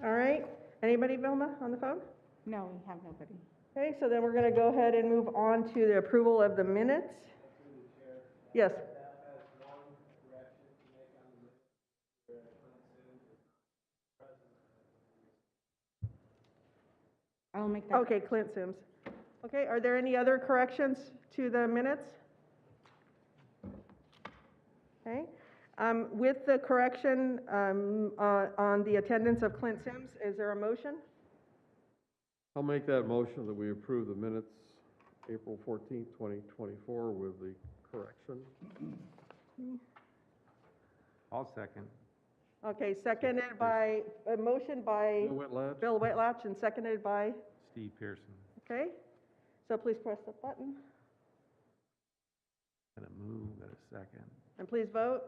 All right. Anybody, Vilma, on the phone? No, we have nobody. Okay, so then we're going to go ahead and move on to the approval of the minutes. Yes. I'll make that. Okay, Clint Sims. Okay, are there any other corrections to the minutes? Okay. With the correction on the attendance of Clint Sims, is there a motion? I'll make that motion that we approve the minutes April 14th, 2024 with the correction. I'll second. Okay, seconded by, a motion by Bill Whitlatch? Bill Whitlatch and seconded by, Steve Pearson. okay? So please press the button Got a move, got a second. and please vote.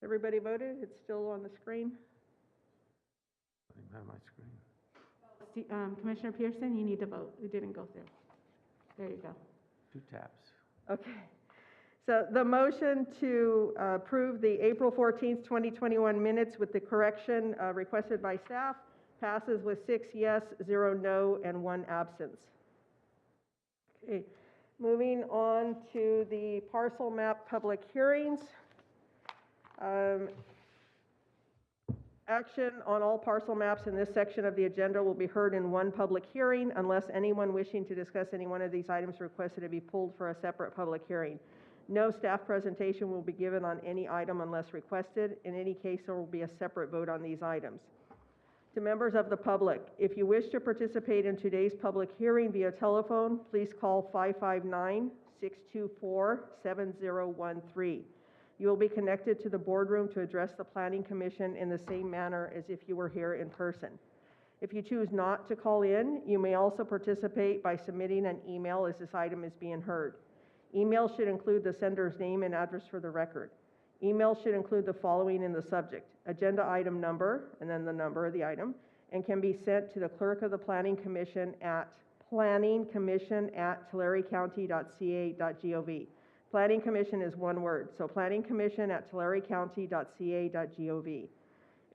Everybody voted? It's still on the screen? I don't have my screen. Commissioner Pearson, you need to vote. It didn't go through. There you go. 2 taps. Okay. So the motion to approve the April 14th, 2021 minutes with the correction requested by staff passes with 6 yes, 0 no, and 1 absence. Okay. Moving on to the parcel map public hearings. Action on all parcel maps in this section of the agenda will be heard in one public hearing unless anyone wishing to discuss any one of these items requested to be pulled for a separate public hearing. No staff presentation will be given on any item unless requested. In any case, there will be a separate vote on these items. To members of the public, if you wish to participate in today's public hearing via telephone, please call 559-624-7013. You will be connected to the boardroom to address the Planning Commission in the same manner as if you were here in person. If you choose not to call in, you may also participate by submitting an email as this item is being heard. Email should include the sender's name and address for the record. Email should include the following in the subject: agenda item number, and then the number of the item, and can be sent to the clerk of the Planning Commission at planningcommission@tulare-county.ca.gov. Planning Commission is one word, so planningcommission@tulare-county.ca.gov.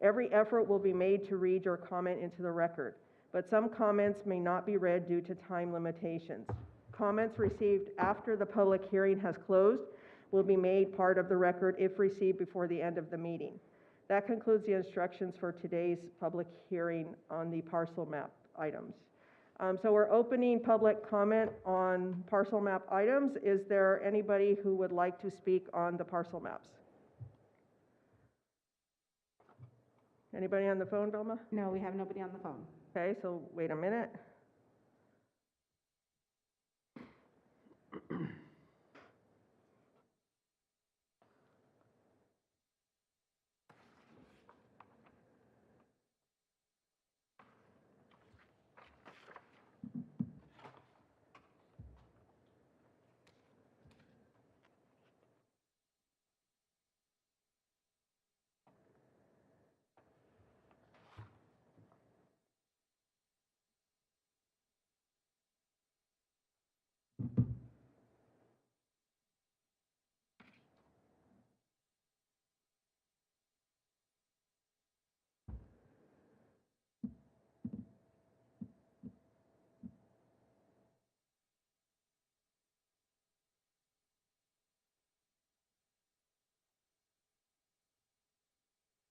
Every effort will be made to read your comment into the record, but some comments may not be read due to time limitations. Comments received after the public hearing has closed will be made part of the record if received before the end of the meeting. That concludes the instructions for today's public hearing on the parcel map items. So we're opening public comment on parcel map items. Is there anybody who would like to speak on the parcel maps? Anybody on the phone, Vilma? No, we have nobody on the phone. Okay, so wait a minute.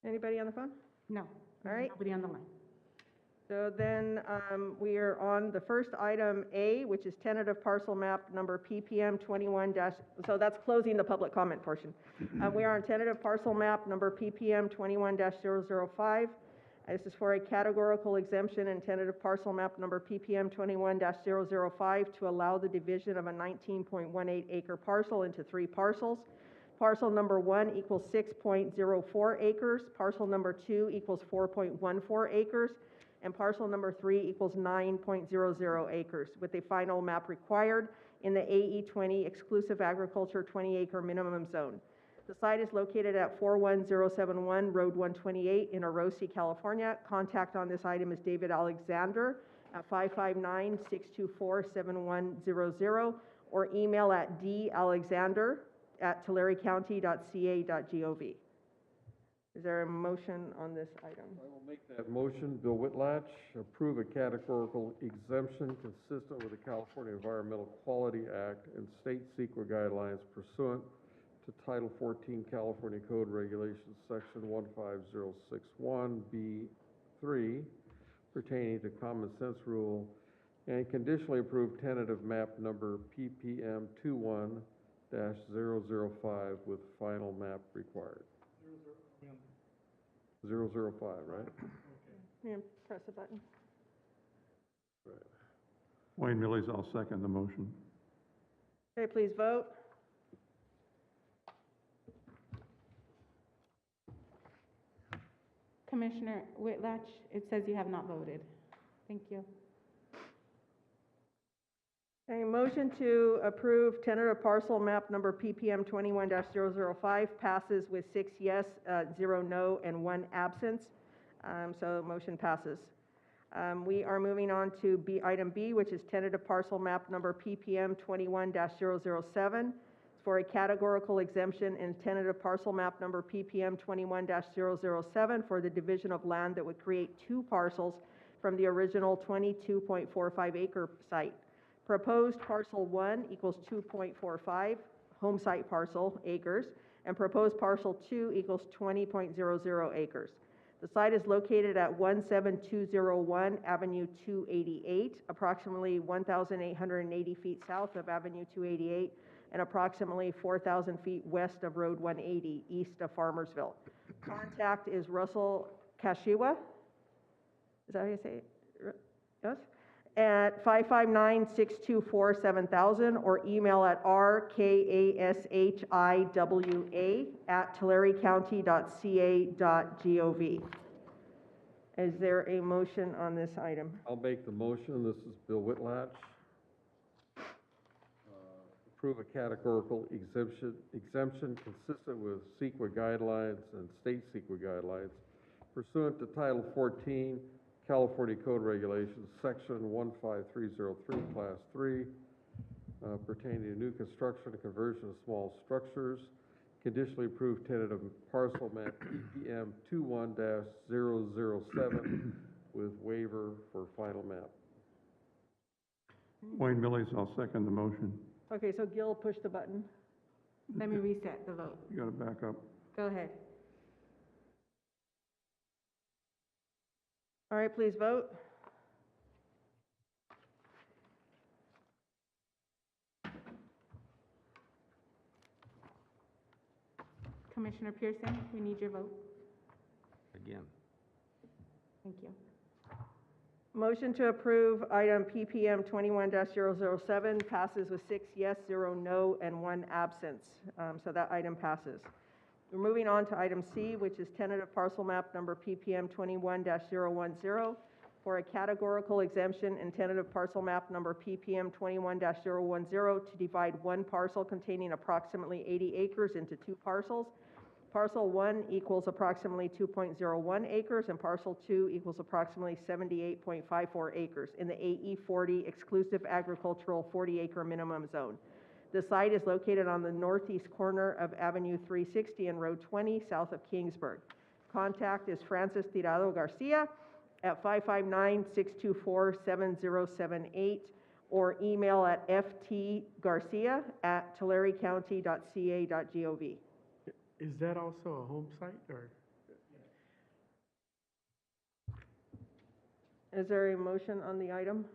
Anybody on the phone? No. All right. Nobody on the line. So then we are on the first item A, which is tentative parcel map number PPM 21 so that's closing the public comment portion. We are on tentative parcel map number PPM 21-005. This is for a categorical exemption and tentative parcel map number PPM 21-005 to allow the division of a 19.18 acre parcel into 3 parcels. Parcel number 1 equals 6.04 acres, parcel number 2 equals 4.14 acres, and parcel number 3 equals 9.00 acres, with a final map required in the AE 20 exclusive agriculture 20-acre minimum zone. The site is located at 41071 Road 128 in Orosi, California. Contact on this item is David Alexander at 559-624-7100, or email at dalexander@tulare.ca.gov. Is there a motion on this item? I will make that motion. Bill Whitlatch, approve a categorical exemption consistent with the California Environmental Quality Act and state CEQA guidelines pursuant to Title 14 California Code Regulations, Section 15061B3, pertaining to common sense rule, and conditionally approve tentative map number PPM 21-005 with final map required. 005, right? Yeah, press the button. Right. Wayne Mills, I'll second the motion. Okay, please vote. Commissioner Whitlatch, it says you have not voted. Thank you. A motion to approve tentative parcel map number PPM 21-005 passes with 6 yes, 0 no, and 1 absence. So motion passes. We are moving on to item B, which is tentative parcel map number PPM 21-007. For a categorical exemption in tentative parcel map number PPM 21-007 for the division of land that would create 2 parcels from the original 22.45 acre site. Proposed parcel 1 equals 2.45 home site parcel acres, and proposed parcel 2 equals 20.00 acres. The site is located at 17201 Avenue 288, approximately 1,880 feet south of Avenue 288, and approximately 4,000 feet west of Road 180, east of Farmersville. Contact is Russell Kashiwa. Is that how you say it? Yes? At 559-624-7000, or email at rkashiwa@tulare.ca.gov. Is there a motion on this item? I'll make the motion. This is Bill Whitlatch. Approve a categorical exemption consistent with CEQA guidelines and state CEQA guidelines pursuant to Title 14 California Code Regulations, Section 15303, Class 3, pertaining to new construction and conversion of small structures. Conditionally approved tentative parcel map PPM 21-007 with waiver for final map. Wayne Mills, I'll second the motion. Okay, so Gil pushed the button. Let me reset the vote. You gotta back up. Go ahead. All right, please vote. Commissioner Pearson, we need your vote. Again. Thank you. Motion to approve item PPM 21-007 passes with 6 yes, 0 no, and 1 absence. So that item passes. We're moving on to item C, which is tentative parcel map number PPM 21-010 for a categorical exemption in tentative parcel map number PPM 21-010 to divide 1 parcel containing approximately 80 acres into 2 parcels. Parcel 1 equals approximately 2.01 acres, and parcel 2 equals approximately 78.54 acres in the AE 40 exclusive agricultural 40-acre minimum zone. The site is located on the northeast corner of Avenue 360 and Road 20, south of Kingsburg. Contact is Francis Tirado Garcia at 559-624-7078, or email at ftgarcia@tularecounty.ca.gov. Is that also a home site, or? Is there a motion on the item?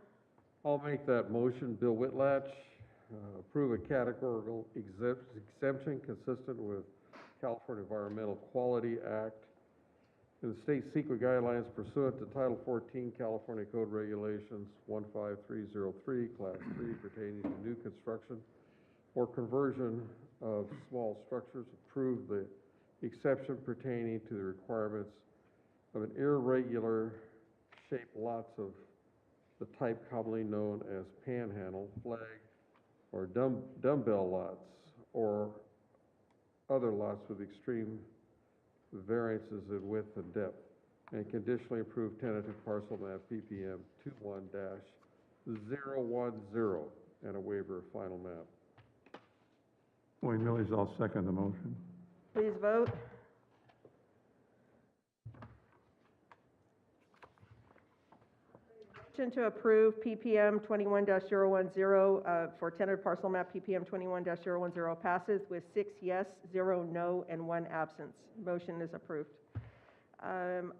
I'll make that motion. Bill Whitlatch, approve a categorical exemption consistent with California Environmental Quality Act and the state CEQA guidelines pursuant to Title 14 California Code Regulations 15303, Class 3, pertaining to new construction or conversion of small structures. Approve the exception pertaining to the requirements of an irregular shaped lots of the type commonly known as panhandle, flag, or dumbbell lots, or other lots with extreme variances in width and depth, and conditionally approved tentative parcel map PPM 21-010 and a waiver of final map. Wayne Mills, I'll second the motion. Please vote. Motion to approve PPM 21-010 for tentative parcel map PPM 21-010 passes with 6 yes, 0 no, and 1 absence. Motion is approved.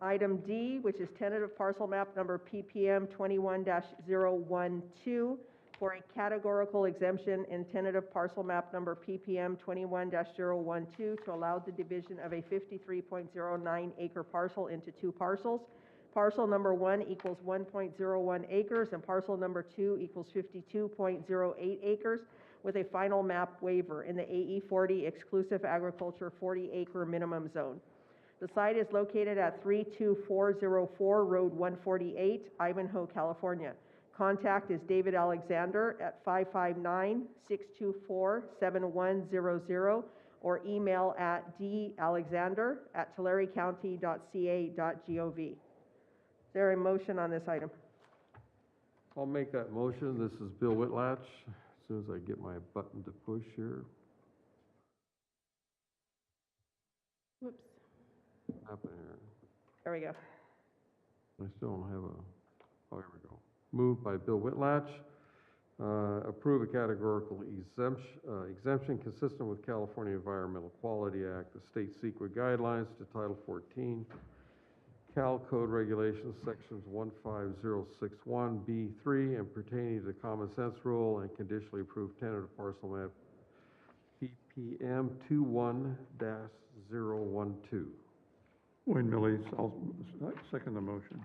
Item D, which is tentative parcel map number PPM 21-012 for a categorical exemption in tentative parcel map number PPM 21-012 to allow the division of a 53.09 acre parcel into 2 parcels. Parcel number 1 equals 1.01 acres and parcel number 2 equals 52.08 acres with a final map waiver in the AE 40 exclusive agriculture 40 acre minimum zone. The site is located at 32404 Road 148, Ivanhoe, California. Contact is David Alexander at 559-624-7100 or email at dalexander@tulare-county.ca.gov. Is there a motion on this item? I'll make that motion. This is Bill Whitlatch. As soon as I get my button to push here. Whoops. What happened here? There we go. I still don't have a, oh, here we go. Moved by Bill Whitlatch, approve a categorical exemption consistent with California Environmental Quality Act, the state secret guidelines to Title 14, Cal Code Regulations, Sections 15061B3, and pertaining to the common sense rule and conditionally approved tentative parcel map PPM 21-012. Wayne Mills, I'll second the motion.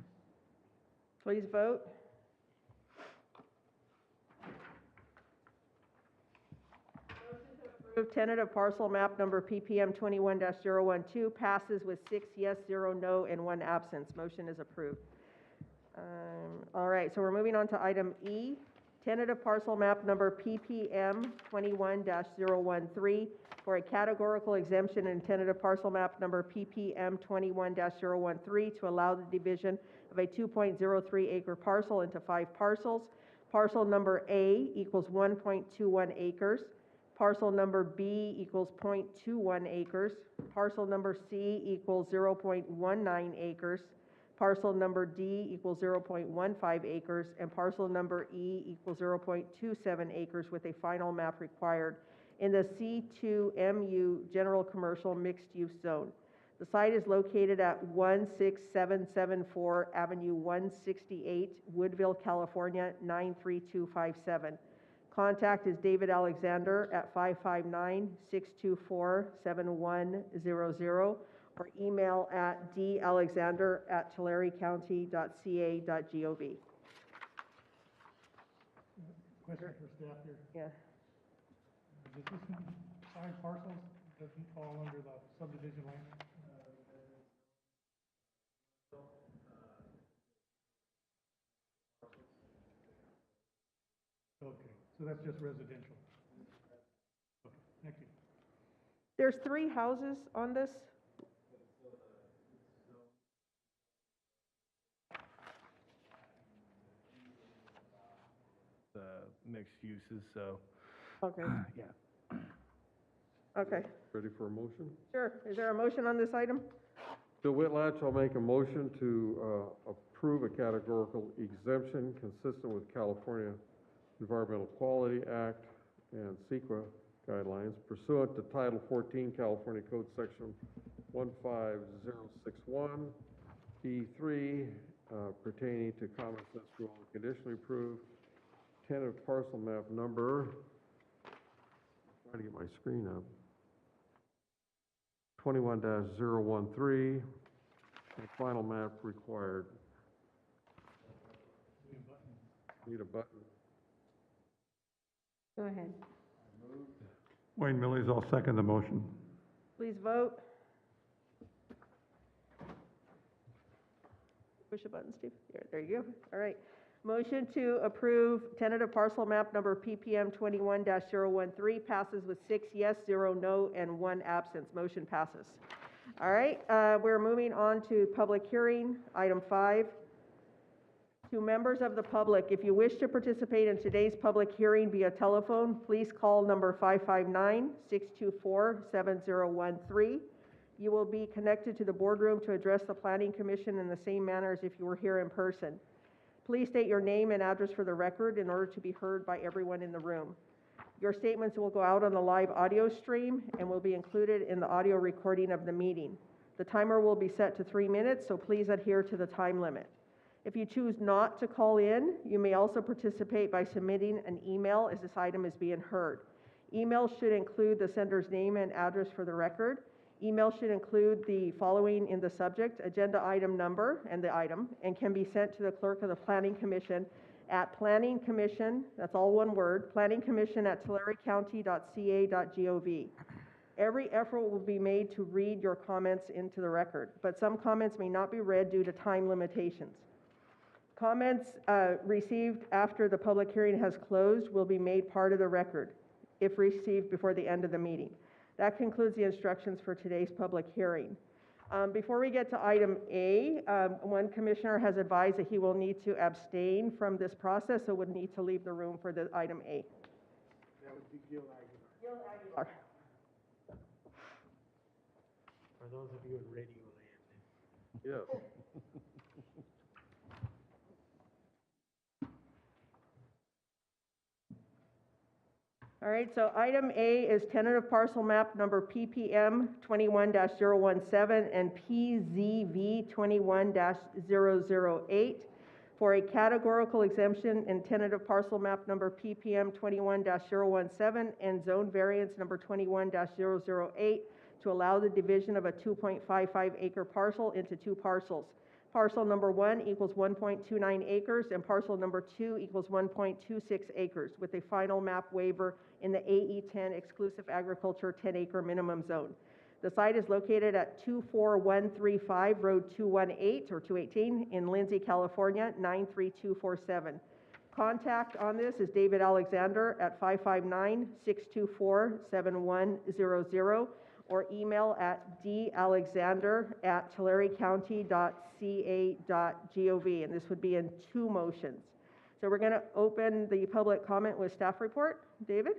Please vote. Approved tentative parcel map number PPM 21-012 passes with 6 yes, 0 no, and 1 absence. Motion is approved. All right, so we're moving on to item E, tentative parcel map number PPM 21-013 for a categorical exemption in tentative parcel map number PPM 21-013 to allow the division of a 2.03 acre parcel into 5 parcels. Parcel number A equals 1.21 acres. Parcel number B equals 0.21 acres. Parcel number C equals 0.19 acres. Parcel number D equals 0.15 acres. And parcel number E equals 0.27 acres with a final map required in the C2MU General Commercial Mixed Use Zone. The site is located at 16774 Avenue 168, Woodville, California, 93257. Contact is David Alexander at 559-624-7100 or email at dalexander@tulare-county.ca.gov. Question for staff here. Yeah. Does this 5 parcels, doesn't fall under the subdivision line? Okay, so that's just residential. Okay, thank you. There's 3 houses on this. The mixed uses, so, Okay, yeah. okay, Ready for a motion? sure. Is there a motion on this item? Bill Whitlatch, I'll make a motion to approve a categorical exemption consistent with California Environmental Quality Act and SEQA guidelines pursuant to Title 14 California Code Section 15061B3 pertaining to common sense rule and conditionally approved tentative parcel map number, trying to get my screen up, 21-013, and final map required. Need a button. Go ahead. Wayne Mills, I'll second the motion. Please vote. Push a button, Steve. There you go. All right. Motion to approve tentative parcel map number PPM 21-013 passes with 6 yes, 0 no, and 1 absence. Motion passes. All right, we're moving on to public hearing, item 5. To members of the public, if you wish to participate in today's public hearing via telephone, please call number 559-624-7013. You will be connected to the boardroom to address the Planning Commission in the same manner as if you were here in person. Please state your name and address for the record in order to be heard by everyone in the room. Your statements will go out on the live audio stream and will be included in the audio recording of the meeting. The timer will be set to 3 minutes, so please adhere to the time limit. If you choose not to call in, you may also participate by submitting an email as this item is being heard. Emails should include the sender's name and address for the record. Email should include the following in the subject: agenda item number and the item, and can be sent to the clerk of the Planning Commission at planningcommission, that's all one word, planningcommission@tulare.ca.gov. Every effort will be made to read your comments into the record, but some comments may not be read due to time limitations. Comments received after the public hearing has closed will be made part of the record if received before the end of the meeting. That concludes the instructions for today's public hearing. Before we get to item A, one commissioner has advised that he will need to abstain from this process, so would need to leave the room for the item A. That would be Gil Aguilar. Aguilar. For those of you in radio land. Yes. All right, so item A is tentative parcel map number PPM 21-017 and PZV 21-008 for a categorical exemption in tentative parcel map number PPM 21-017 and zone variance number 21-008 to allow the division of a 2.55 acre parcel into two parcels. Parcel number 1 equals 1.29 acres and parcel number 2 equals 1.26 acres with a final map waiver in the AE10 exclusive agriculture 10-acre minimum zone. The site is located at 24135 Road 218 or 218 in Lindsay, California, 93247. Contact on this is David Alexander at 559-624-7100 or email at dalexander@tularecounty.ca.gov, and this would be in two motions. So we're going to open the public comment with staff report. David?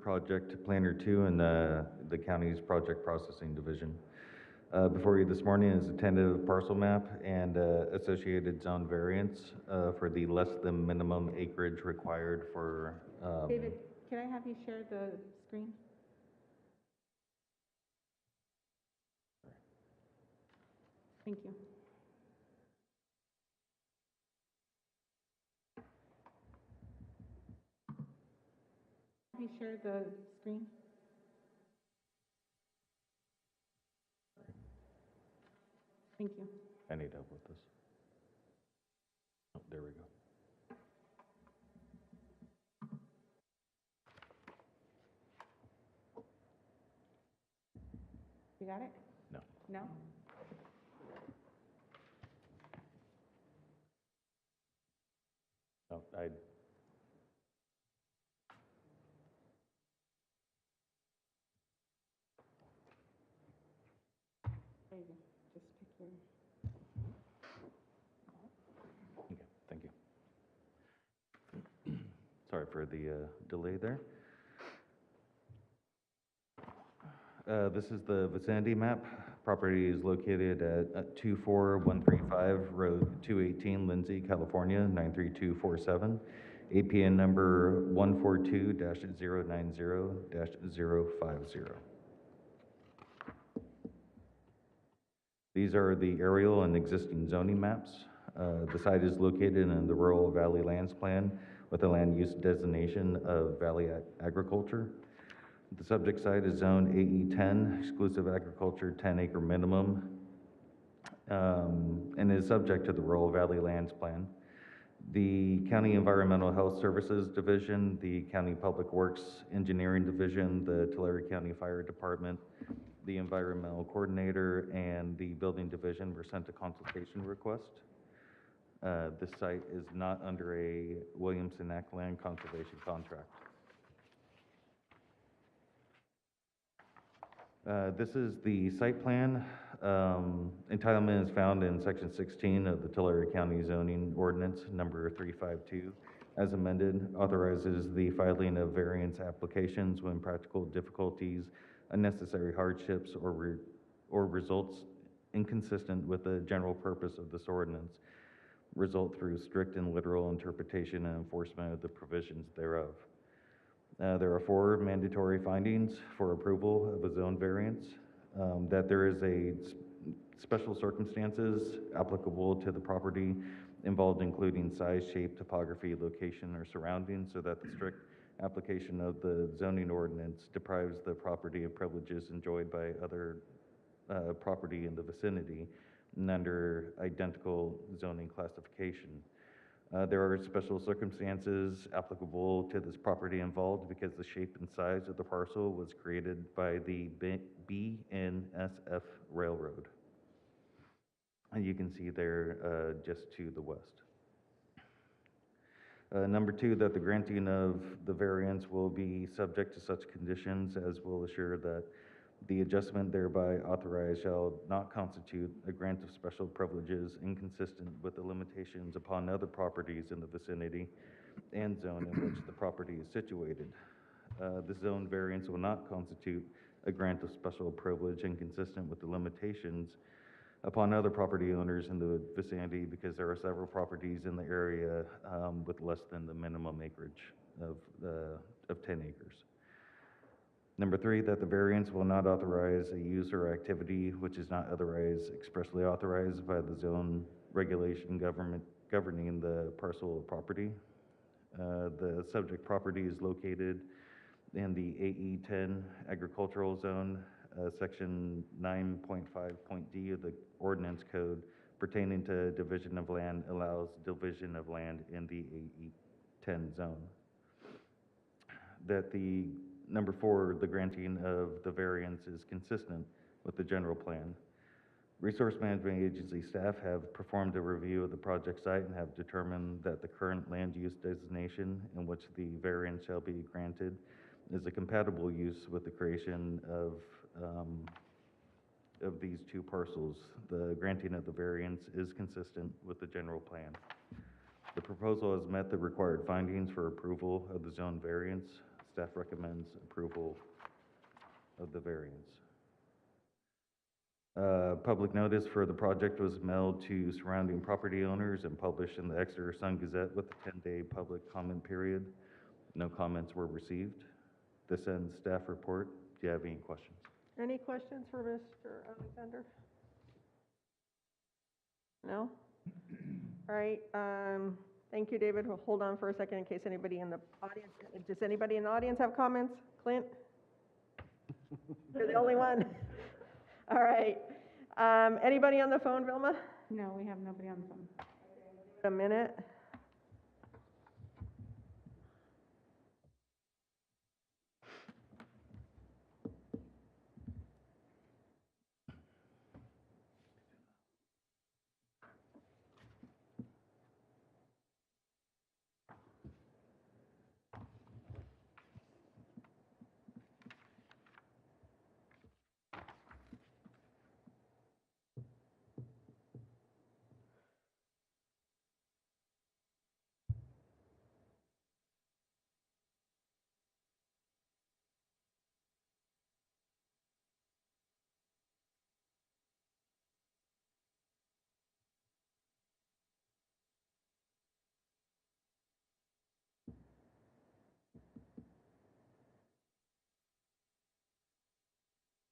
Project Planner 2 in the county's project processing division. Before you this morning is a tentative parcel map and associated zone variance for the less than minimum acreage required for. David, can I have you share the screen? Thank you. Have you share the screen? Thank you. I need help with this. Oh, there we go. You got it? No. No? No, There you go. Just pick your. Okay, thank you. Sorry for the delay there. This is the vicinity map. Property is located at 24135 Road 218, Lindsay, California, 93247. APN number 142-090-050. These are the aerial and existing zoning maps. The site is located in the Rural Valley Lands Plan with a land use designation of Valley Agriculture. The subject site is zone AE10, exclusive agriculture 10-acre minimum, and is subject to the Rural Valley Lands Plan. The County Environmental Health Services Division, the County Public Works Engineering Division, the Tulare County Fire Department, the Environmental Coordinator, and the Building Division were sent a consultation request. This site is not under a Williamson Act land conservation contract. This is the site plan. Entitlement is found in section 16 of the Tulare County zoning ordinance number 352. As amended, authorizes the filing of variance applications when practical difficulties, unnecessary hardships, or results inconsistent with the general purpose of this ordinance result through strict and literal interpretation and enforcement of the provisions thereof. There are 4 mandatory findings for approval of a zone variance. That there is special circumstances applicable to the property involved, including size, shape, topography, location, or surroundings, so that the strict application of the zoning ordinance deprives the property of privileges enjoyed by other property in the vicinity and under identical zoning classification. There are special circumstances applicable to this property involved because the shape and size of the parcel was created by the BNSF Railroad. And you can see there just to the west. Number 2, that the granting of the variance will be subject to such conditions as will assure that the adjustment thereby authorized shall not constitute a grant of special privileges inconsistent with the limitations upon other properties in the vicinity and zone in which the property is situated. The zone variance will not constitute a grant of special privilege inconsistent with the limitations upon other property owners in the vicinity because there are several properties in the area with less than the minimum acreage of 10 acres. Number 3, that the variance will not authorize a use or activity which is not otherwise expressly authorized by the zone regulation governing the parcel of property. The subject property is located in the AE10 agricultural zone, section 9.5.d of the ordinance code pertaining to division of land allows division of land in the AE10 zone. That the Number 4, the granting of the variance is consistent with the general plan. Resource Management Agency staff have performed a review of the project site and have determined that the current land use designation in which the variance shall be granted is a compatible use with the creation of these 2 parcels. The granting of the variance is consistent with the general plan. The proposal has met the required findings for approval of the zone variance. Staff recommends approval of the variance. Public notice for the project was mailed to surrounding property owners and published in the Exeter Sun Gazette with a 10-day public comment period. No comments were received. This ends staff report. Do you have any questions? Any questions for Mr. Alexander? No? All right, thank you, David. We'll hold on for a second in case anybody in the audience, does anybody in the audience have comments? Clint? You're the only one. All right. Anybody on the phone, Vilma? No, we have nobody on the phone. A minute.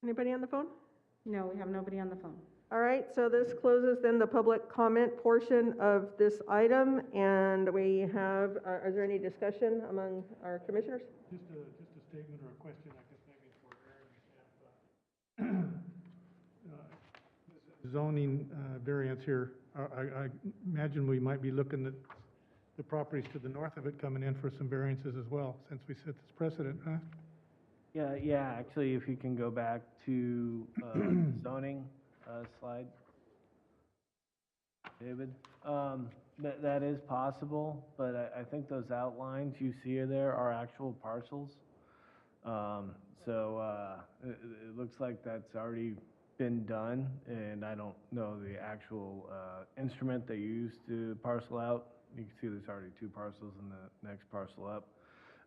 Anybody on the phone? No, we have nobody on the phone. All right, so this closes then the public comment portion of this item, and we have, is there any discussion among our commissioners? Just a statement or a question, I guess, maybe for Aaron and staff. Zoning variance here, I imagine we might be looking at the properties to the north of it coming in for some variances as well, since we set this precedent, huh? Yeah, actually, if you can go back to zoning slide, David. That is possible, but I think those outlines you see there are actual parcels. It looks like that's already been done, and I don't know the actual instrument they use to parcel out. You can see there's already 2 parcels in the next parcel up.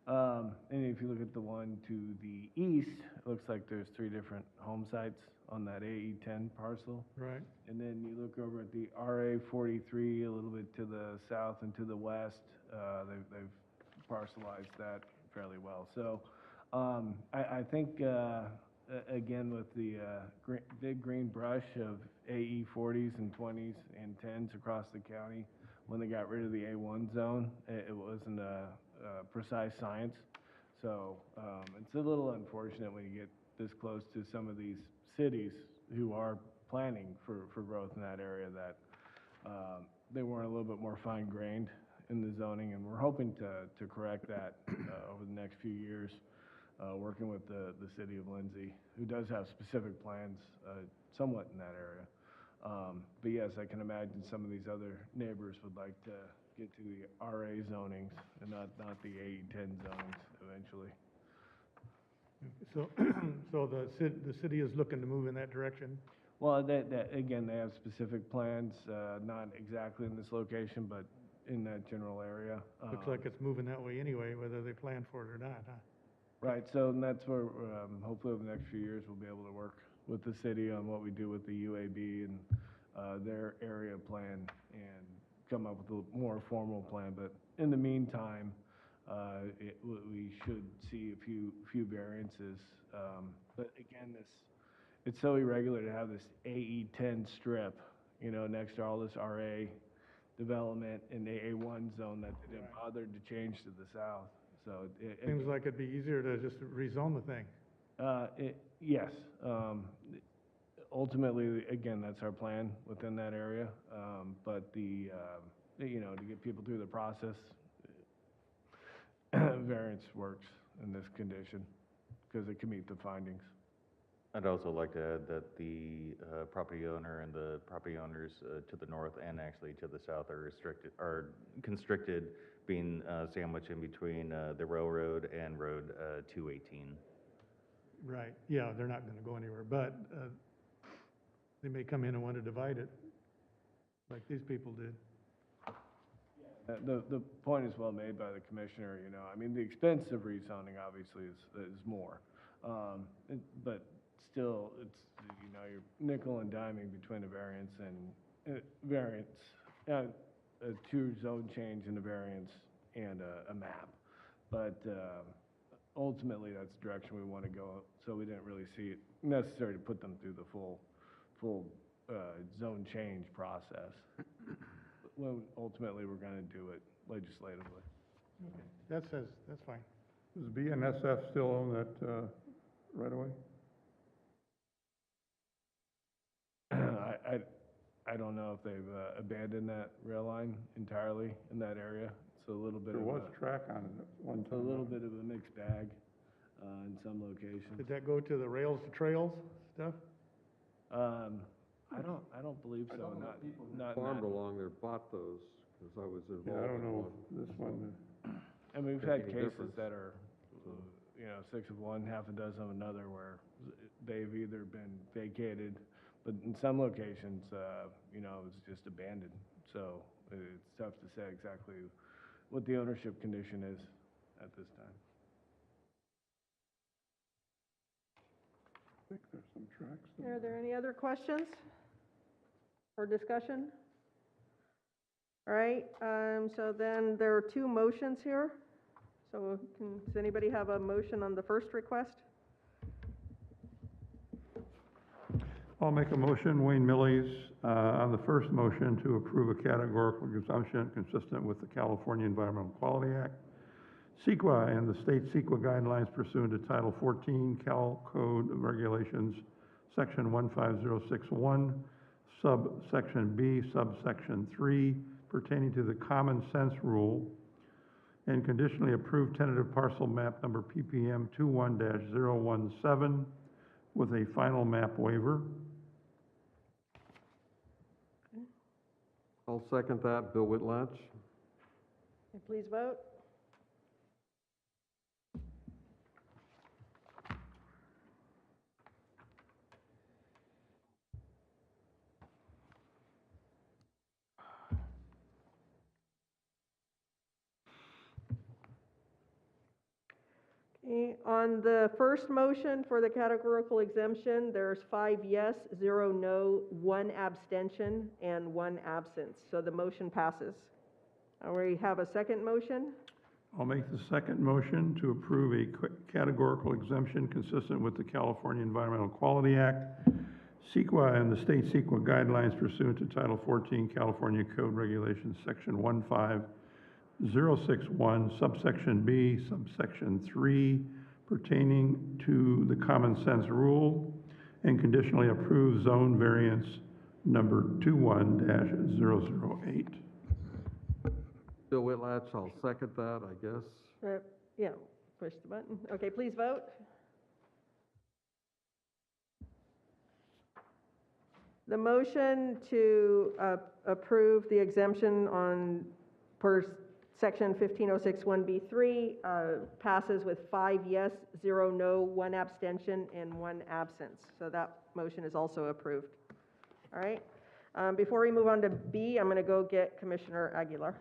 And if you look at the one to the east, it looks like there's 3 different home sites on that AE10 parcel. Right. And then you look over at the RA43, a little bit to the south and to the west, they've parcelized that fairly well. So, I think, again, with the, big green brush of AE 40s and 20s and 10s across the county, when they got rid of the A1 zone, it wasn't a precise science. So, it's a little unfortunate when you get this close to some of these cities who are planning for growth in that area, that they weren't a little bit more fine-grained in the zoning, and we're hoping to correct that over the next few years, working with the city of Lindsay, who does have specific plans somewhat in that area. But yes, I can imagine some of these other neighbors would like to get to the RA zonings and not the AE10 zonings eventually. So, so the city is looking to move in that direction? Well, again, they have specific plans, not exactly in this location, but in that general area. Looks like it's moving that way anyway, whether they plan for it or not, huh? Right, so and that's where, hopefully over the next few years, we'll be able to work with the city on what we do with the UAB and their area plan, and come up with a more formal plan. But in the meantime, we should see a few variances. But again, it's so irregular to have this AE10 strip, you know, next to all this RA development in the A1 zone that they didn't bother to change to the south. So Seems like it'd be easier to just rezone the thing. yes. Ultimately, again, that's our plan within that area. But you know, to get people through the process, variance works in this condition because it can meet the findings. I'd also like to add that the property owner and the property owners to the north and actually to the south are constricted, being sandwiched in between the railroad and Road 218. Right, yeah, they're not gonna go anywhere, but they may come in and want to divide it, like these people did. The point is well made by the commissioner, you know. I mean, the expense of rezoning obviously is more. But still, it's, you know, you're nickel and diming between a variance and a two zone change and a variance and a map. But ultimately, that's the direction we want to go, so we didn't really see it necessary to put them through the full zone change process. When ultimately, we're going to do it legislatively. That's fine. Does BNSF still own that right away? I don't know if they've abandoned that rail line entirely in that area. It's a little bit There of was track on it at one a time. little bit of a mixed bag in some locations. Did that go to the rails to trails stuff? I don't believe so. Not in Farmed that. along there bought those, because I was involved. Yeah, I don't in know, one. if this one, I mean, we've make had any cases difference. that are, you know, 6 of one, half a dozen of another, where they've either been vacated, but in some locations, you know, it's just abandoned. So it's tough to say exactly what the ownership condition is at this time. I think there's some tracks. Are there any other questions or discussion? All right, so then there are 2 motions here. So does anybody have a motion on the first request? I'll make a motion, Wayne Millies, on the first motion to approve a categorical exemption consistent with the California Environmental Quality Act, CEQA and the state CEQA guidelines pursuant to Title 14 Cal Code Regulations, Section 15061, subsection B, subsection 3, pertaining to the common sense rule, and conditionally approve tentative parcel map number PPM 21-017 with a final map waiver. I'll second that, Bill Whitlatch. Okay, please vote. On the first motion for the categorical exemption, there's 5 yes, 0 no, 1 abstention, and 1 absence. So the motion passes. We have a second motion. I'll make the second motion to approve a categorical exemption consistent with the California Environmental Quality Act, CEQA, and the state CEQA guidelines pursuant to Title 14 California Code Regulations, Section 15061, subsection B, subsection 3, pertaining to the common sense rule, and conditionally approve zone variance number 21-008. Bill Whitlatch, I'll second that, I guess. Yeah, push the button. Okay, please vote. The motion to approve the exemption per section 15061B3 passes with 5 yes, 0 no, 1 abstention, and 1 absence. So that motion is also approved. All right. Before we move on to B, I'm going to go get Commissioner Aguilar.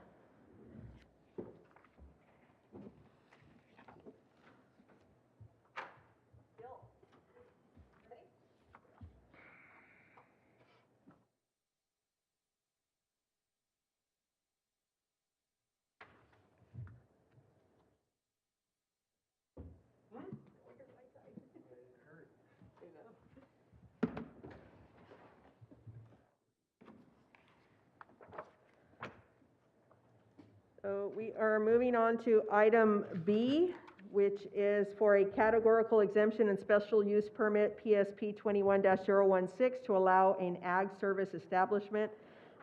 So we are moving on to item B, which is for a categorical exemption and special use permit PSP 21-016 to allow an ag service establishment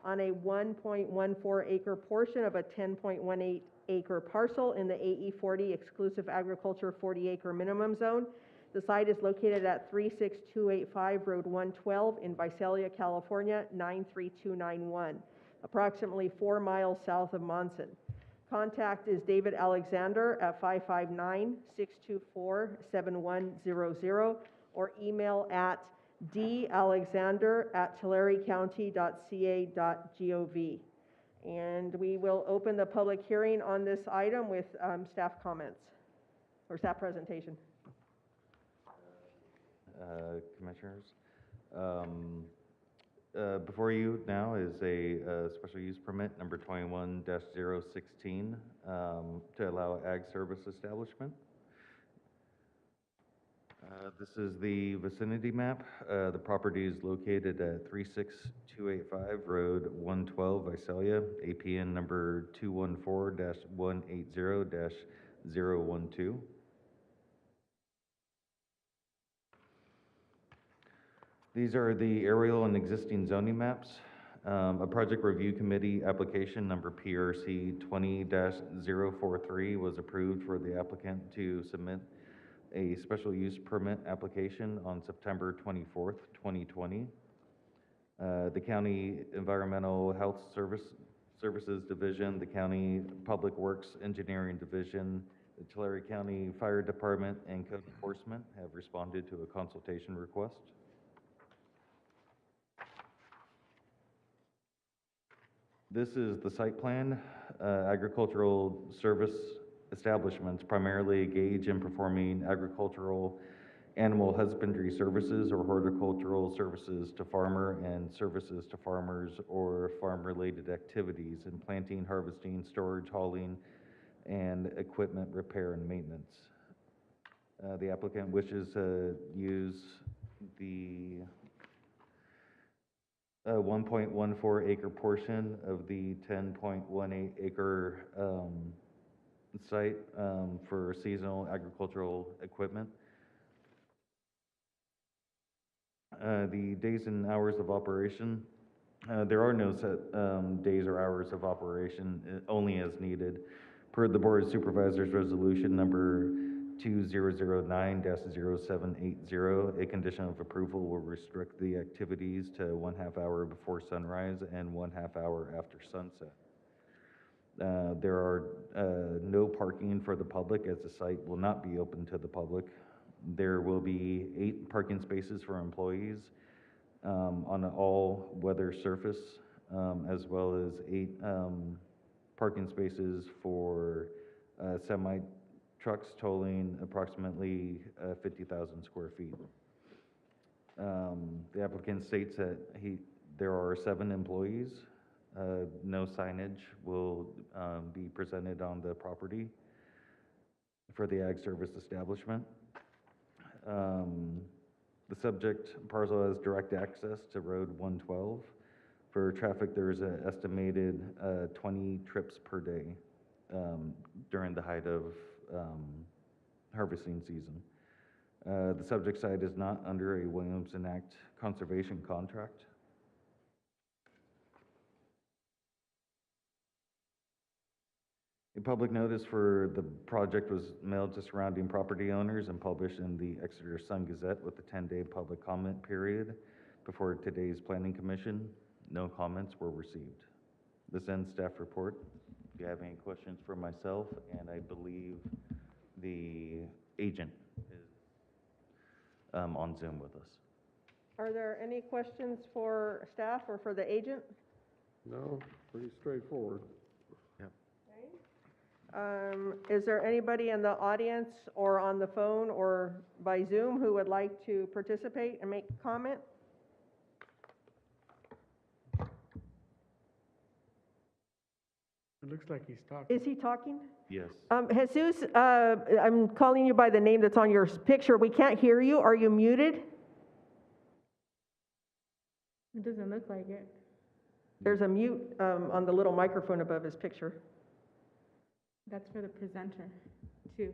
on a 1.14 acre portion of a 10.18 acre parcel in the AE 40 exclusive agriculture 40 acre minimum zone. The site is located at 36285 Road 112 in Visalia, California, 93291, approximately 4 miles south of Monson. Contact is David Alexander at 559-624-7100 or email at dalexander@tulare-county.ca.gov. And we will open the public hearing on this item with staff comments or staff presentation. Commissioners, before you now is a special use permit number 21-016 to allow ag service establishment. This is the vicinity map. The property is located at 36285 Road 112, Visalia, APN number 214-180-012. These are the aerial and existing zoning maps. A project review committee application number PRC 20-043 was approved for the applicant to submit a special use permit application on September 24th, 2020. The County Environmental Health Services Division, the County Public Works Engineering Division, the Tulare County Fire Department, and Code Enforcement have responded to a consultation request. This is the site plan. Agricultural service establishments primarily engage in performing agricultural, animal husbandry services or horticultural services to farmer and services to farmers or farm-related activities in planting, harvesting, storage, hauling, and equipment repair and maintenance. The applicant wishes to use the 1.14 acre portion of the 10.18 acre site for seasonal agricultural equipment. The days and hours of operation, there are no set days or hours of operation, only as needed. Per the Board of Supervisors Resolution number 2009-0780, a condition of approval will restrict the activities to 1/2 hour before sunrise and 1/2 hour after sunset. There are no parking for the public, as the site will not be open to the public. There will be 8 parking spaces for employees on an all-weather surface, as well as 8 parking spaces for trucks totaling approximately 50,000 square feet. The applicant states that there are 7 employees. No signage will be presented on the property for the ag service establishment. The subject parcel has direct access to Road 112. For traffic, there's an estimated 20 trips per day during the height of harvesting season. The subject site is not under a Williamson Act conservation contract. A public notice for the project was mailed to surrounding property owners and published in the Exeter Sun Gazette with a 10-day public comment period before today's planning commission. No comments were received. This ends staff report. If you have any questions for myself, and I believe the agent is on Zoom with us. Are there any questions for staff or for the agent? No, pretty straightforward. Is there anybody in the audience or on the phone or by Zoom who would like to participate and make a comment? It looks like he's talking. Is he talking? Yes. Jesus, I'm calling you by the name that's on your picture. We can't hear you. Are you muted? It doesn't look like it. There's a mute on the little microphone above his picture. That's for the presenter, too.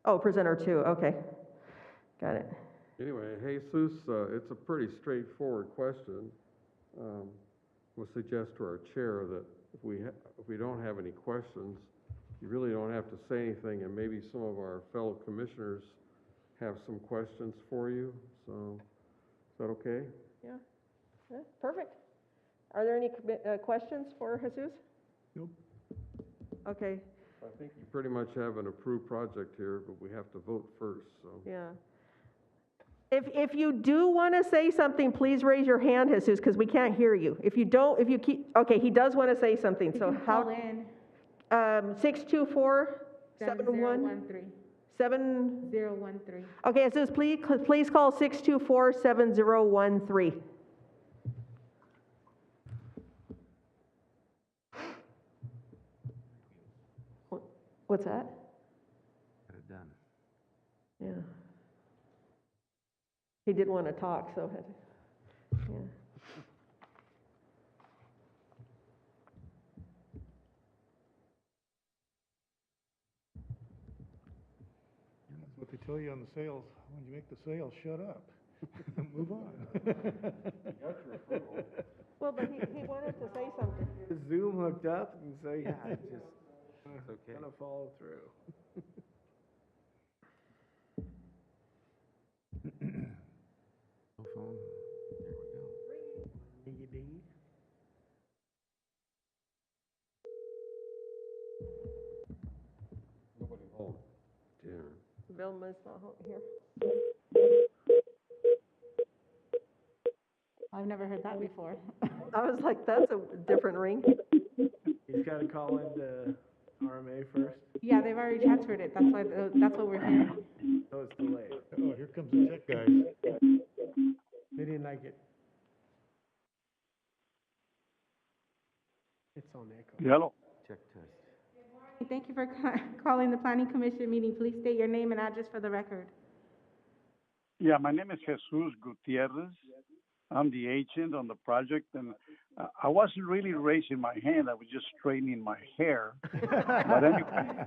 Oh, presenter 2, okay. Got it. Anyway, Jesus, it's a pretty straightforward question. We'll suggest to our chair that if we don't have any questions, you really don't have to say anything, and maybe some of our fellow commissioners have some questions for you. So, is that okay? Yeah, perfect. Are there any questions for Jesus? Nope. Okay, I think you pretty much have an approved project here, but we have to vote first, so. yeah. If you do want to say something, please raise your hand, Jesus, because we can't hear you. If you don't, if you keep, okay, he does want to say something, You so can how? call in 624-71? 7, 013. okay, Jesus, please call 624-7013. What's that? Get it done. Yeah. He did want to talk, so, yeah. That's what they tell you on the sales. When you make the sale, shut up. Move on. Well, but he wanted to say something. Is Zoom hooked up and say, yeah, it's just, It's okay. gonna follow through. No phone. There we go. Diggy-diggy. Nobody home. Yeah. Vilma's not here. I've never heard that before. I was like, that's a different ring. He's gotta call into RMA first, Yeah, they've already transferred it. That's why, that's what we're hearing. so it's delayed. Oh, here comes the tech guys. They didn't like it. It's on echo. Hello. Check test. Thank you for calling the Planning Commission meeting. Please state your name and address for the record. Yeah, my name is Jesus Gutierrez. I'm the agent on the project, and I wasn't really raising my hand. I was just straightening my hair. But anyway,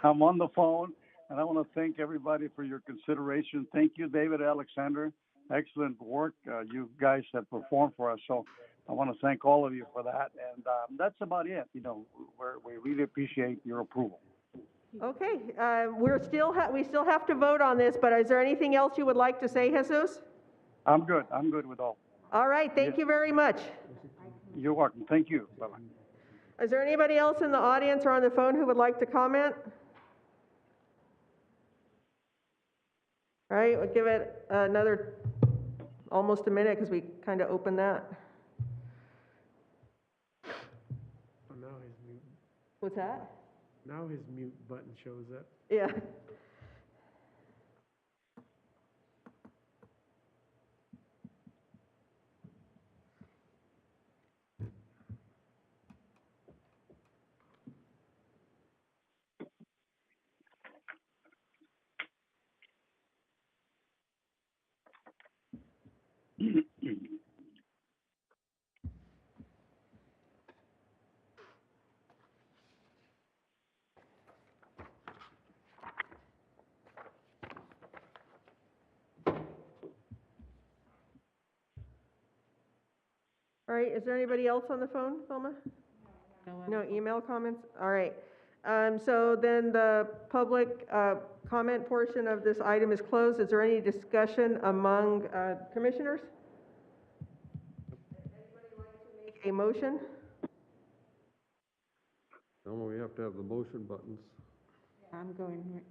I'm on the phone, and I want to thank everybody for your consideration. Thank you, David Alexander. Excellent work you guys have performed for us. So I want to thank all of you for that. And that's about it. You know, we really appreciate your approval. Okay, we still have to vote on this, but is there anything else you would like to say, Jesus? I'm good. I'm good with all. All right, thank you very much. You're welcome. Thank you. Bye-bye. Is there anybody else in the audience or on the phone who would like to comment? All right, we'll give it another, almost a minute, because we kind of opened that. Oh, now he's mute. What's that? Now his mute button shows up. Yeah. All right, is there anybody else on the phone, Wilma? No email comments? All right. So then the public comment portion of this item is closed. Is there any discussion among commissioners? Anybody like to make a motion? No, we have to have the motion buttons. I'm going,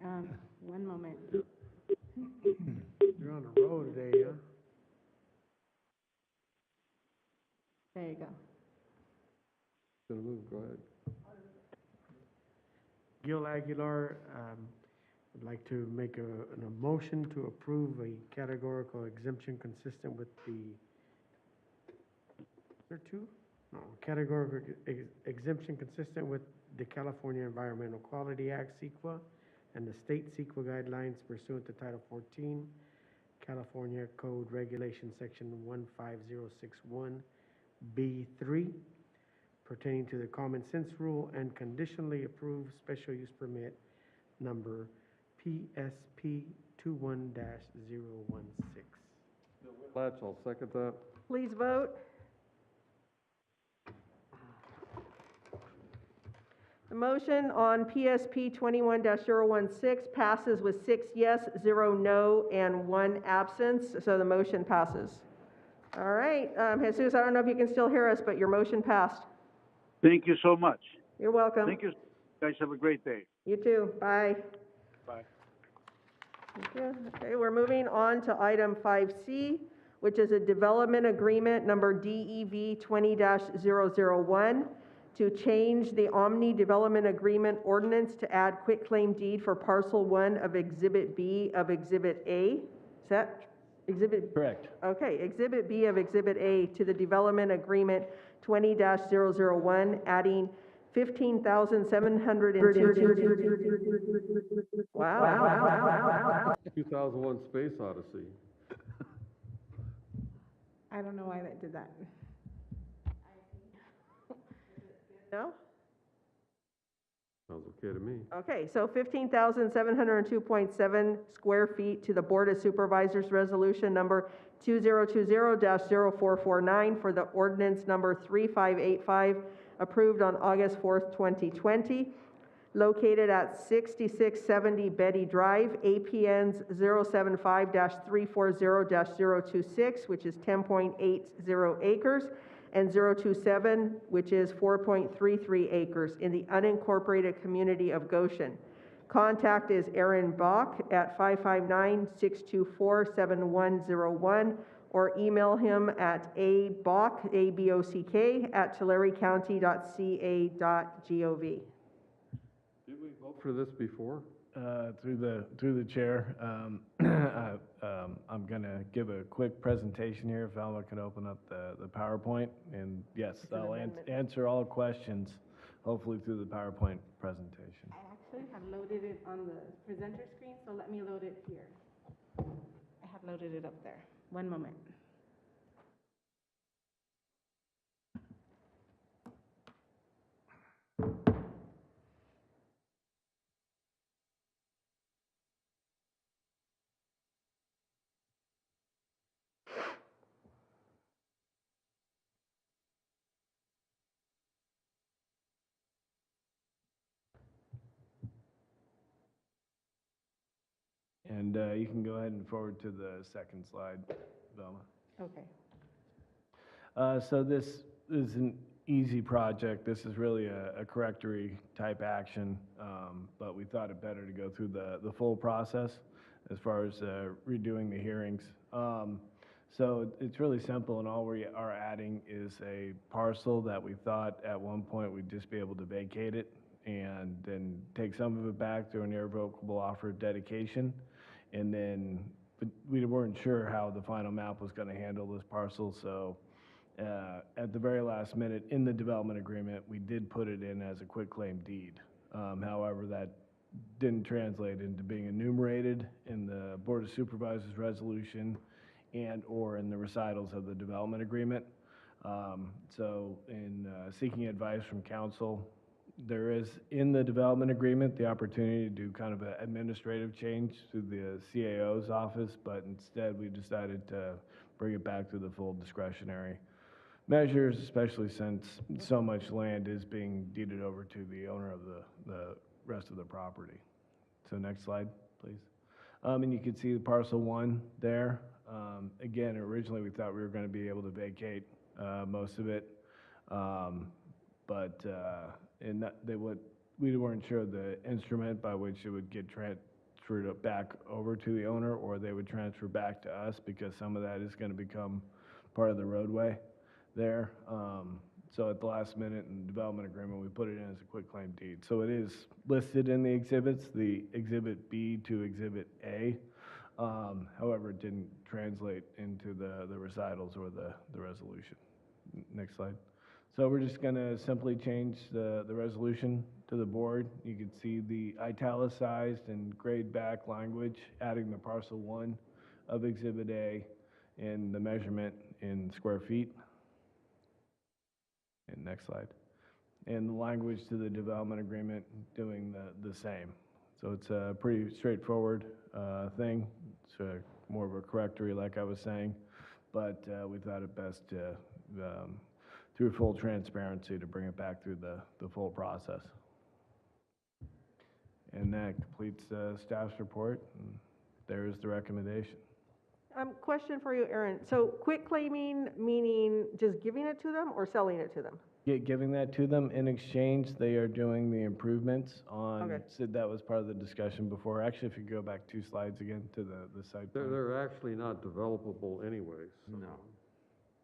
one moment. You're on a roll today, huh? There you go. Gonna move, go ahead. Gil Aguilar, would like to make a motion to approve a categorical exemption consistent with the, is there two? No, categorical exemption consistent with the California Environmental Quality Act, CEQA, and the state CEQA guidelines pursuant to Title 14, California Code Regulation Section 15061, B3, pertaining to the common sense rule, and conditionally approved special use permit number PSP 21-016. Latch, I'll second that. Please vote. The motion on PSP 21-016 passes with 6 yes, 0 no, and 1 absence, so the motion passes. All right, Jesus, I don't know if you can still hear us, but your motion passed. Thank you so much. You're welcome. Thank you. Guys, have a great day. You too. Bye. Bye. Thank you. Okay, we're moving on to item 5C, which is a development agreement number DEV 20-001 to change the Omni Development Agreement Ordinance to add quitclaim deed for Parcel 1 of Exhibit B of Exhibit A. Is that Exhibit? Correct. Okay, Exhibit B of Exhibit A to the Development Agreement 20-001, adding 15,702. Wow. 2001 Space Odyssey. I don't know why that did that. No? Sounds okay to me. Okay, so 15,702.7 square feet to the Board of Supervisors Resolution number 2020-0449 for the ordinance number 3585, approved on August 4th, 2020, located at 6670 Betty Drive, APNs 075-340-026, which is 10.80 acres, and 027, which is 4.33 acres in the unincorporated community of Goshen. Contact is Aaron Bach at 559-624-7101, or email him at abach, A-B-O-C-K, @tulare-county.ca.gov. Did we vote for this before? Through the chair, I'm gonna give a quick presentation here. If Alma can open up the PowerPoint, and yes, an I'll amendment. answer all questions, hopefully through the PowerPoint presentation. I actually have loaded it on the presenter screen, so let me load it here. I have loaded it up there. One moment. And you can go ahead and forward to the second slide, Velma. Okay. So this is an easy project. This is really a correctory type action, but we thought it better to go through the full process as far as redoing the hearings. So it's really simple, and all we are adding is a parcel that we thought at one point we'd just be able to vacate it and then take some of it back through an irrevocable offer of dedication. And then, but we weren't sure how the final map was gonna handle this parcel, so at the very last minute, in the development agreement, we did put it in as a quitclaim deed. However, that didn't translate into being enumerated in the Board of Supervisors resolution and/or in the recitals of the development agreement. So in seeking advice from council, there is in the development agreement the opportunity to do kind of an administrative change through the CAO's office, but instead we decided to bring it back to the full discretionary measures, especially since so much land is being deeded over to the owner of the rest of the property. So next slide, please. And you can see the parcel 1 there. Again, originally we thought we were going to be able to vacate most of it, but we weren't sure the instrument by which it would get transferred back over to the owner, or they would transfer back to us, because some of that is going to become part of the roadway there. So at the last minute in the development agreement, we put it in as a quitclaim deed. So it is listed in the exhibits, the Exhibit B to Exhibit A. However, it didn't translate into the recitals or the resolution. Next slide. So we're just gonna simply change the resolution to the board. You can see the italicized and grayed back language, adding the parcel 1 of Exhibit A and the measurement in square feet. And next slide. And the language to the development agreement doing the same. So it's a pretty straightforward thing. It's more of a correctory, like I was saying, but we thought it best to, through full transparency, to bring it back through the full process. And that completes staff's report, and there is the recommendation. Question for you, Aaron. So quit claiming, meaning just giving it to them or selling it to them? Giving that to them. In exchange, they are doing the improvements on, Okay. so that was part of the discussion before. Actually, if you go back 2 slides again to the site plan. They're actually not developable anyways. So No.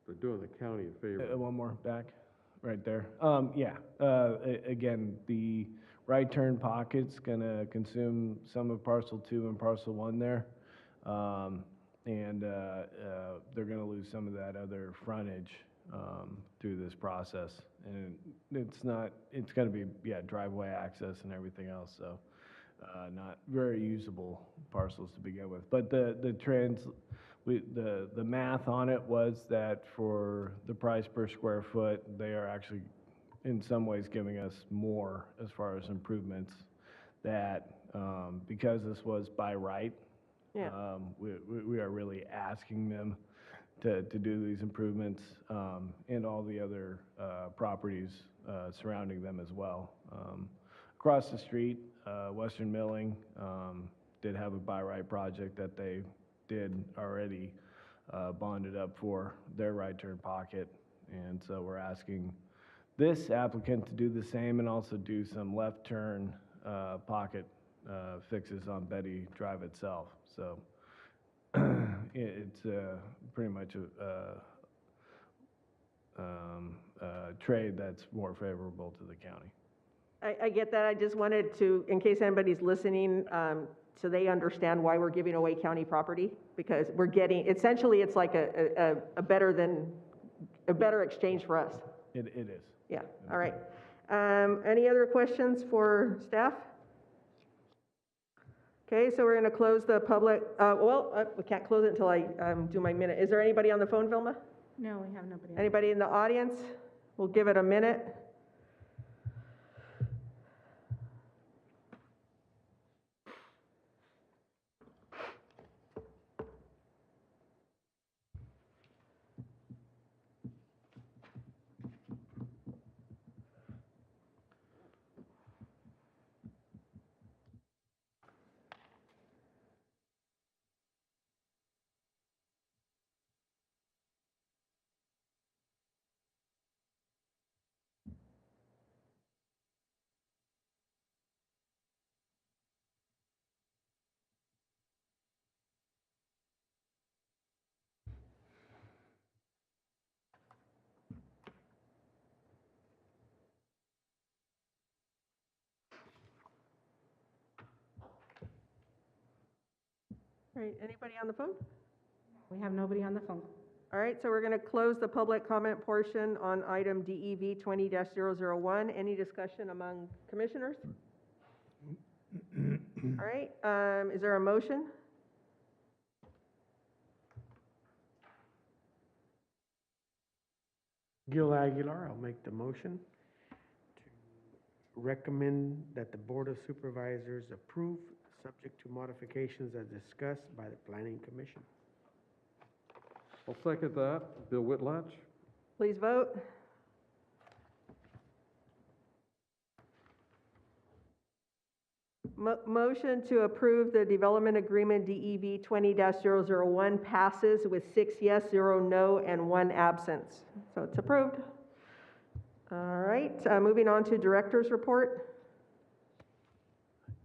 they're doing the county a favor. One more back, right there. Yeah, again, the right turn pocket's gonna consume some of parcel 2 and parcel 1 there. And they're gonna lose some of that other frontage through this process. And it's gonna be, yeah, driveway access and everything else, so not very usable parcels to begin with. But the math on it was that for the price per square foot, they are actually in some ways giving us more as far as improvements, that because this was by right, Yeah. we are really asking them to do these improvements, and all the other properties surrounding them as well. Across the street, Western Milling did have a by right project that they did already bonded up for their right turn pocket, and so we're asking this applicant to do the same and also do some left turn pocket fixes on Betty Drive itself. So it's pretty much a trade that's more favorable to the county. I get that. I just wanted to, in case anybody's listening, so they understand why we're giving away county property, because we're getting, essentially, it's like a better exchange for us. It is. Yeah, all right. Any other questions for staff? Okay, so we're going to close the public, we can't close it until I do my minute. Is there anybody on the phone, Vilma? No, we have nobody. Anybody in the audience? We'll give it a minute. All right, anybody on the phone? We have nobody on the phone. All right, so we're going to close the public comment portion on item DEV 20-001. Any discussion among commissioners? All right, is there a motion? Gil Aguilar, I'll make the motion to recommend that the Board of Supervisors approve, subject to modifications as discussed by the Planning Commission. I'll second that. Bill Whitlatch? Please vote. Motion to approve the development agreement DEV 20-001 passes with 6 yes, 0 no, and 1 absence. So it's approved. All right, moving on to director's report.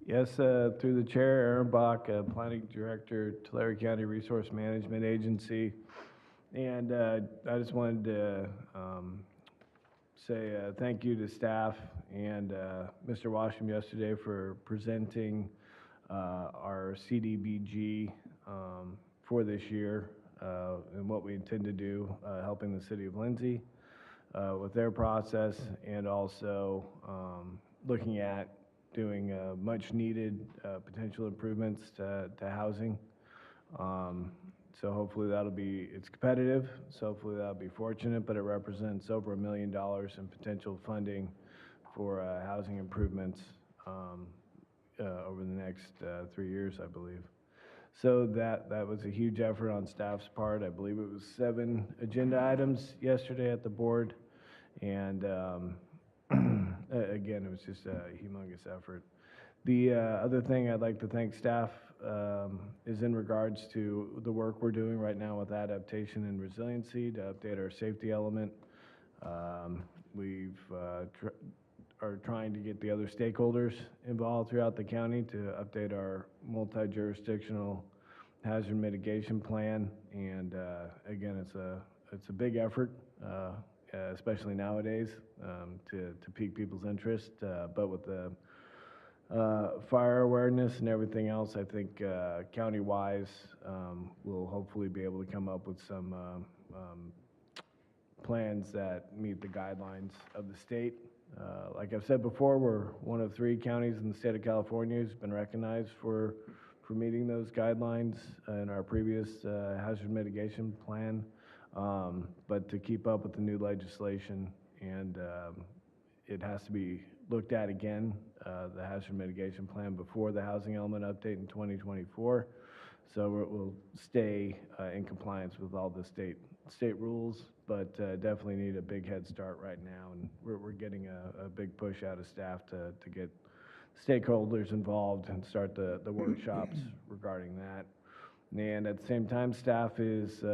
Yes, through the chair, Aaron Bach, Planning Director, Tulare County Resource Management Agency. And I just wanted to say thank you to staff and Mr. Washam yesterday for presenting our CDBG for this year and what we intend to do, helping the city of Lindsay with their process, and also looking at doing much needed potential improvements to housing. So hopefully it's competitive, so hopefully that'll be fortunate, but it represents over $1 million in potential funding for housing improvements over the next 3 years, I believe. So that was a huge effort on staff's part. I believe it was 7 agenda items yesterday at the board, and again, it was just a humongous effort. The other thing I'd like to thank staff is in regards to the work we're doing right now with adaptation and resiliency to update our safety element. We've are trying to get the other stakeholders involved throughout the county to update our multi-jurisdictional hazard mitigation plan. And again, it's a big effort, especially nowadays, to pique people's interest. But with the fire awareness and everything else, I think county-wise, we'll hopefully be able to come up with some plans that meet the guidelines of the state. Like I've said before, we're one of 3 counties in the state of California who's been recognized for meeting those guidelines in our previous hazard mitigation plan. But to keep up with the new legislation, and it has to be looked at again, the hazard mitigation plan, before the housing element update in 2024. So we'll stay in compliance with all the state rules, but definitely need a big head start right now. And we're getting a big push out of staff to get stakeholders involved and start the workshops regarding that. And at the same time, staff is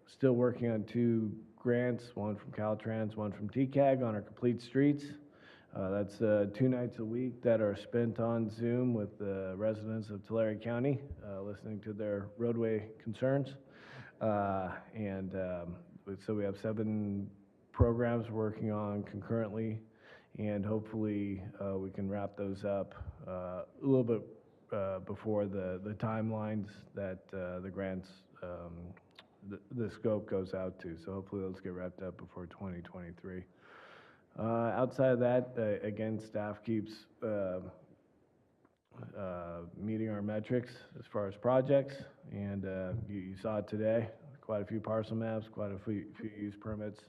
still working on 2 grants, one from Caltrans, one from TCAG, on our complete streets. That's 2 nights a week that are spent on Zoom with the residents of Tulare County, listening to their roadway concerns. So we have 7 programs working on concurrently, and hopefully we can wrap those up a little bit before the timelines that the grants, the scope goes out to. So hopefully those get wrapped up before 2023. Outside of that, again, staff keeps meeting our metrics as far as projects, and you saw it today, quite a few parcel maps, quite a few use permits,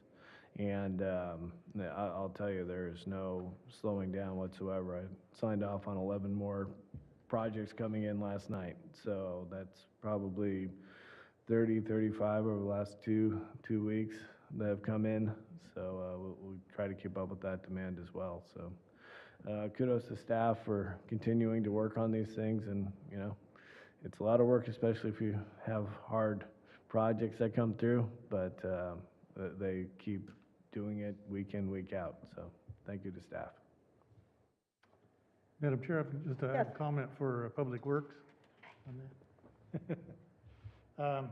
and I'll tell you, there is no slowing down whatsoever. I signed off on 11 more projects coming in last night, so that's probably 30, 35 over the last two weeks that have come in. So we'll try to keep up with that demand as well. So kudos to staff for continuing to work on these things. And, you know, it's a lot of work, especially if you have hard projects that come through, but they keep doing it week in, week out. So thank you to staff. Madam Chair, if I could just add Yes. a comment for Public Works on that.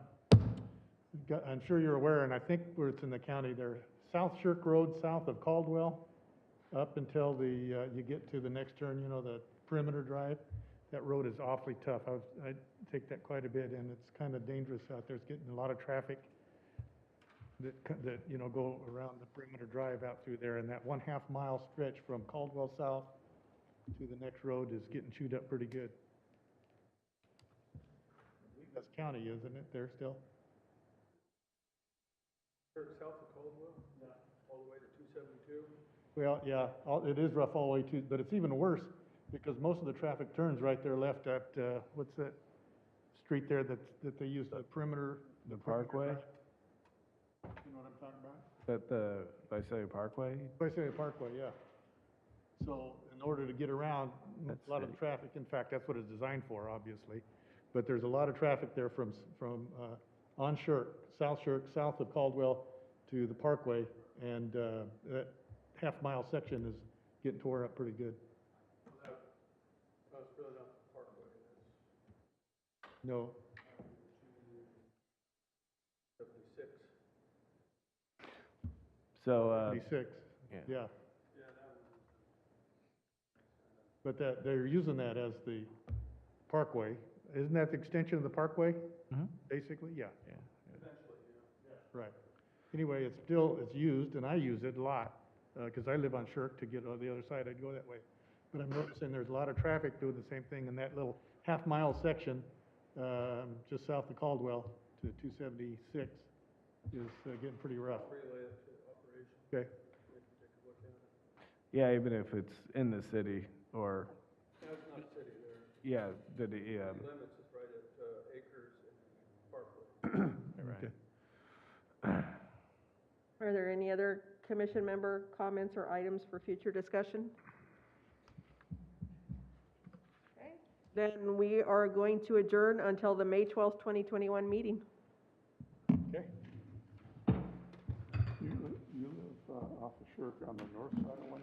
I'm sure you're aware, and I think where it's in the county there, South Shirk Road, south of Caldwell, up until you get to the next turn, you know, the perimeter drive, that road is awfully tough. I take that quite a bit, and it's kind of dangerous out there. It's getting a lot of traffic that, you know, go around the perimeter drive out through there, and that 1/2 mile stretch from Caldwell South to the next road is getting chewed up pretty good. I believe that's county, isn't it, there still? South of Caldwell? Yeah, all the way to 272? Well, yeah, it is rough all the way to, but it's even worse because most of the traffic turns right there left at, what's that street there that they use the perimeter? The perimeter Parkway? drive? You know what I'm talking about? At the Visalia Parkway? Visalia Parkway, yeah. So in order to get around, That's a lot of the city. traffic, in fact, that's what it's designed for, obviously. But there's a lot of traffic there from on Shirk, south of Caldwell to the Parkway. And that 1/2 mile section is getting tore up pretty good. That's really not the Parkway, No, that's 76. So, 26, yeah. yeah. But they're using that as the Parkway. Isn't that the extension of the Parkway, Mhm. basically? Yeah. Yeah. Right. Anyway, it's used, and I use it a lot, because I live on Shirk to get on the other side, I'd go that way. But I'm noticing there's a lot of traffic doing the same thing in that little 1/2 mile section, just south of Caldwell to 276 is getting pretty rough. Relay it to operation, Okay, we can take a look at it. Yeah, even if it's in the city or, That's not city there. yeah, the, City limits is right at, Acres and Parkway. right. okay. Are there any other commission member comments or items for future discussion? Okay, then we are going to adjourn until the May 12th, 2021 meeting. Okay. You live, off of Shirk on the north side of